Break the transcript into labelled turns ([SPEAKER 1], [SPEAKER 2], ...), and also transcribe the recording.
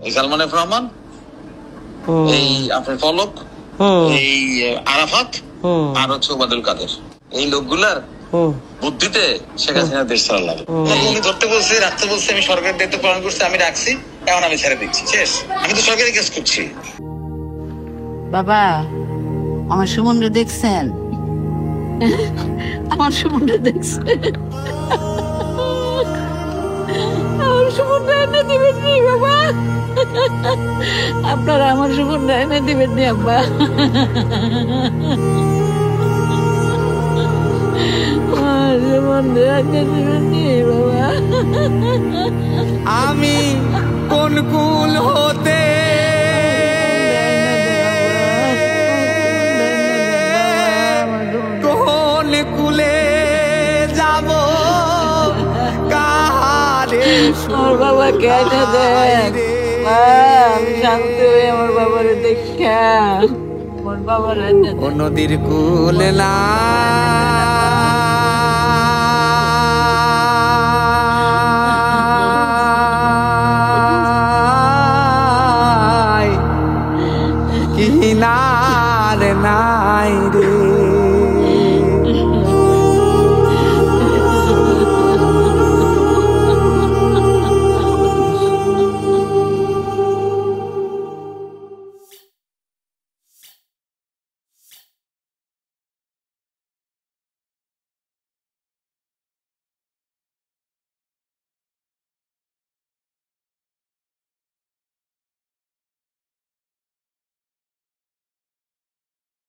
[SPEAKER 1] এই সালমান এফ রহমান, এই আপনার পলক, এই আরাফাত, আর হচ্ছে ওবায়দুল কাদের, এই লোকগুলার বুদ্ধিতে শেখ হাসিনা দেশ চালার লাগে। উনি ধরতে বলছে, রাখতে বলছে, আমি সরকারের দায়িত্ব পালন করছি, আমি রাখছি, এখন আমি ছেড়ে দিচ্ছি, শেষ। আমি তো সরকারি কেস করছি।
[SPEAKER 2] বাবা, আমার সুমনরে দেখছেন? আমার সুমনরে দেখছেন? আমার সুমনরে এনে দিবেন নি বাবা? আপনারা আমার সুমনরে এনে দিবেন নি আব্বা?
[SPEAKER 3] আমি কোন কুল হতে কোন কুলে যাব, কাহারে
[SPEAKER 2] আমার বাবা কেন দেন? আমি শান্তি হয়ে আমার বাবারে দেখা, আমার বাবার
[SPEAKER 3] নদীর কুল না